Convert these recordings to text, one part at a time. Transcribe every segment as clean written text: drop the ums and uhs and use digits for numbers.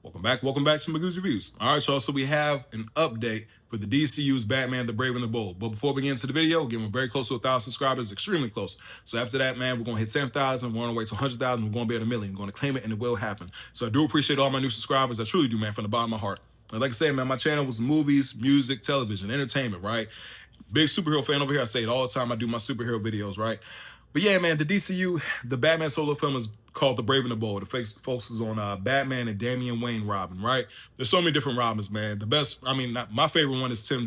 Welcome back to Magoo's Reviews. All right, y'all, so we have an update for the DCU's Batman, the Brave and the Bold. But before we get into the video, again, we're very close to 1,000 subscribers, extremely close. So after that, man, we're going to hit 10,000, we're on our way to 100,000, we're going to be at 1 million. We're going to claim it, and it will happen. So I do appreciate all my new subscribers. I truly do, man, from the bottom of my heart. And like I said, man, my channel was movies, music, television, entertainment, right? Big superhero fan over here. I say it all the time. I do my superhero videos, right? But yeah, man, the DCU, the Batman solo film is called The Brave and the Bold. It focuses on Batman and Damian Wayne Robin, right? There's so many different Robins, man. The best, my favorite one is Dick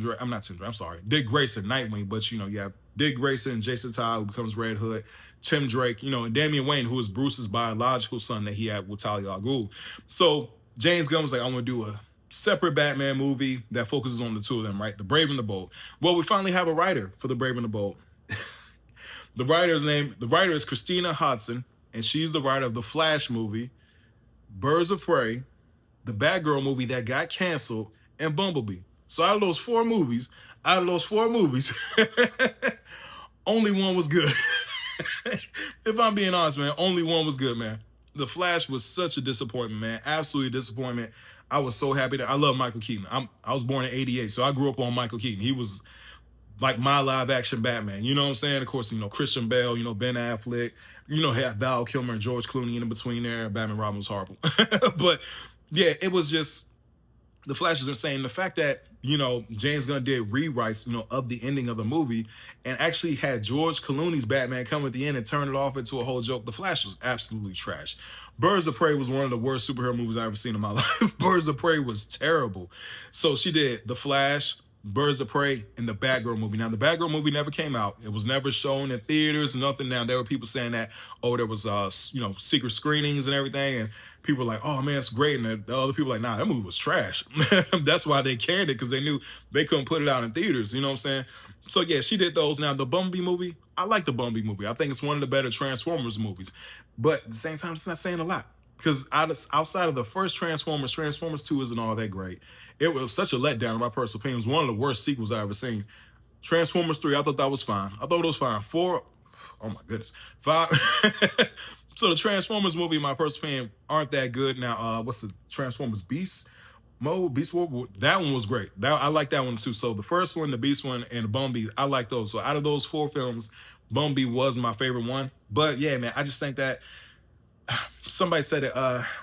Grayson, Nightwing. But, you have Dick Grayson, Jason Todd, who becomes Red Hood, Tim Drake, and Damian Wayne, who is Bruce's biological son that he had with Talia al Ghul. So James Gunn was like, I want to do a separate Batman movie that focuses on the two of them, right? The Brave and the Bold. Well, we finally have a writer for The Brave and the Bold. The writer is Christina Hodson, and she's the writer of the Flash movie, Birds of Prey, the Batgirl movie that got canceled, and Bumblebee. So out of those four movies, only one was good. If I'm being honest, man, only one was good, man. The Flash was such a disappointment, man. Absolutely a disappointment. I was so happy that I love Michael Keaton. I was born in '88, so I grew up on Michael Keaton. He was like my live action Batman. You know what I'm saying? Of course, Christian Bale, Ben Affleck, had Val Kilmer and George Clooney in between there. Batman Robin was horrible. But yeah, it was just, The Flash is insane. The fact that, James Gunn did rewrites, of the ending of the movie and actually had George Clooney's Batman come at the end and turn it off into a whole joke. The Flash was absolutely trash. Birds of Prey was one of the worst superhero movies I've ever seen in my life. Birds of Prey was terrible. So she did The Flash, Birds of Prey, and the Batgirl movie. Now, the Batgirl movie never came out. It was never shown in theaters, nothing. Now, there were people saying that, there was, secret screenings and everything, and people were like, oh, man, it's great. And the other people were like, nah, that movie was trash. That's why they canned it, because they knew they couldn't put it out in theaters, you know what I'm saying? So, yeah, she did those. Now, the Bumblebee movie, I like the Bumblebee movie. I think it's one of the better Transformers movies. But at the same time, it's not saying a lot. Because outside of the first Transformers 2 isn't all that great. It was such a letdown, in my personal opinion. It was one of the worst sequels I ever seen. Transformers 3, I thought that was fine. I thought it was fine. 4, oh my goodness. 5. So the Transformers movie, in my personal opinion, aren't that good. Now, what's the Transformers Beast War? That one was great. I like that one too. So the first one, the Beast one, and the Bumblebee, I like those. So out of those 4 films, Bumblebee was my favorite one. But yeah, man, I just think that somebody said it,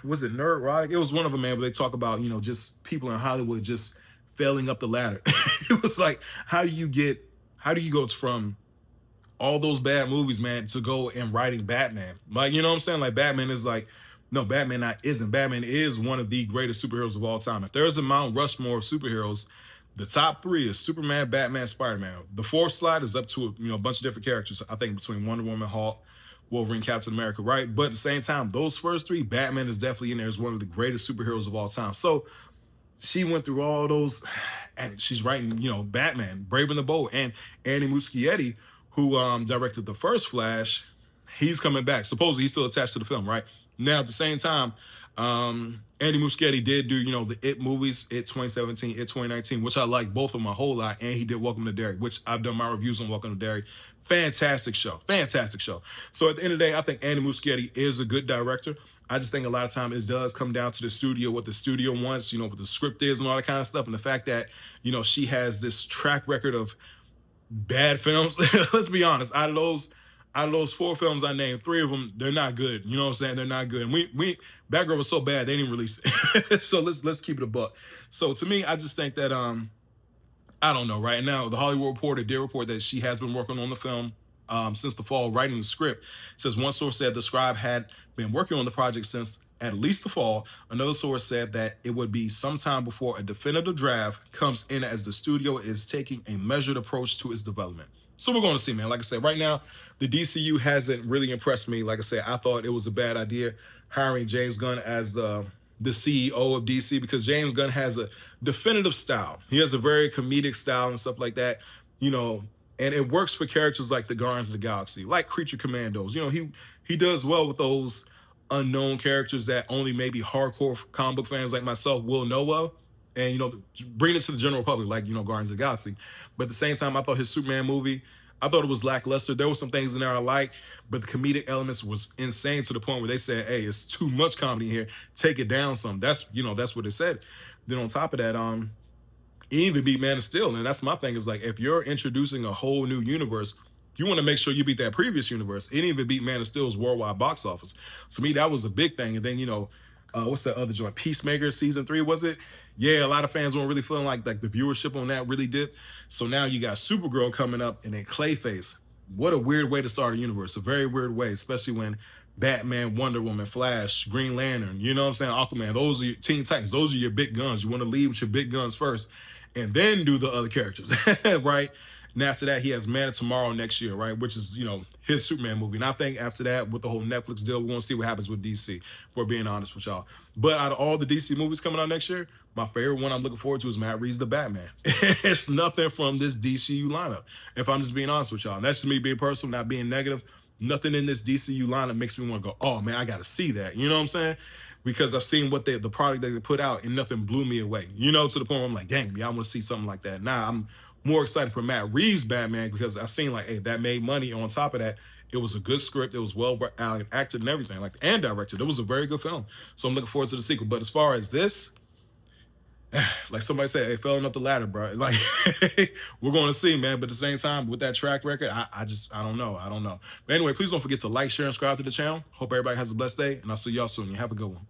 was it Nerd Rock? It was one of them, man, where they talk about, just people in Hollywood just failing up the ladder. It was like, how do you go from all those bad movies, man, to go and writing Batman? Like, you know what I'm saying? Like, Batman is like, no, Batman isn't. Batman is one of the greatest superheroes of all time. If there's a Mount Rushmore of superheroes, the top 3 is Superman, Batman, Spider-Man. The 4th slot is up to a bunch of different characters. I think between Wonder Woman, Hulk, Wolverine, Captain America, right? But at the same time, those first 3, Batman is definitely in there as one of the greatest superheroes of all time. So she went through all those, and she's writing, Batman, Brave and the Bold, and Andy Muschietti, who directed the first Flash, he's coming back. Supposedly he's still attached to the film, right? Now, at the same time, Andy Muschietti did do, the It movies, It 2017, It 2019, which I like both of them a whole lot, and he did Welcome to Derry, which I've done my reviews on Welcome to Derry. Fantastic show. So at the end of the day, I think Andy Muschietti is a good director. I just think a lot of time it does come down to the studio, what the studio wants, what the script is and all that kind of stuff. And the fact that, she has this track record of bad films. Let's be honest. Out of those 4 films I named, 3 of them, they're not good. You know what I'm saying? They're not good. And Batgirl was so bad, they didn't release it. So let's keep it a buck. So to me, I just think that, I don't know. Right now, the Hollywood Reporter did report that she has been working on the film since the fall, writing the script. It says one source said the scribe had been working on the project since at least the fall. Another source said that it would be sometime before a definitive draft comes in, as the studio is taking a measured approach to its development. So we're going to see, man. Like I said, right now, the DCU hasn't really impressed me. Like I said, I thought it was a bad idea hiring James Gunn as the CEO of DC, because James Gunn has a definitive style. He has a very comedic style and stuff like that, and it works for characters like the Guardians of the Galaxy, like Creature Commandos. He does well with those unknown characters that only maybe hardcore comic book fans like myself will know of, and bring it to the general public, like Guardians of the Galaxy. But at the same time, I thought his Superman movie, I thought it was lackluster. There were some things in there I liked, but the comedic elements was insane to the point where they said, "Hey, it's too much comedy here. Take it down some." That's what they said. Then on top of that, he even beat Man of Steel, and that's my thing. Is like if you're introducing a whole new universe, you want to make sure you beat that previous universe. It didn't even beat Man of Steel's worldwide box office. To me, that was a big thing. And then what's that other joint? Peacemaker season 3, was it? Yeah, a lot of fans weren't really feeling like the viewership on that really dipped. So now you got Supergirl coming up and then Clayface. What a weird way to start a universe. A very weird way, especially when Batman, Wonder Woman, Flash, Green Lantern, you know what I'm saying? Aquaman, those are your Teen Titans. Those are your big guns. You want to lead with your big guns first and then do the other characters, right? And after that, he has Man of Tomorrow next year, right? Which is, his Superman movie. And I think after that, with the whole Netflix deal, we're going to see what happens with DC, if we're being honest with y'all. But out of all the DC movies coming out next year, my favorite one I'm looking forward to is Matt Reeves' The Batman. It's nothing from this DCU lineup, if I'm just being honest with y'all. And that's just me being personal, not being negative. Nothing in this DCU lineup makes me want to go, oh, man, I got to see that. You know what I'm saying? Because I've seen the product that they put out and nothing blew me away, to the point where I'm like, dang, I want to see something like that. Now I'm more excited for Matt Reeves' Batman because I seen like, hey, that made money. On top of that, it was a good script. It was well acted and everything, and directed. It was a very good film. So I'm looking forward to the sequel. But as far as this, like somebody said, hey, falling up the ladder, bro. Like we're going to see, man. But at the same time, with that track record, I don't know. But anyway, please don't forget to like, share, and subscribe to the channel. Hope everybody has a blessed day, and I'll see y'all soon. You have a good one.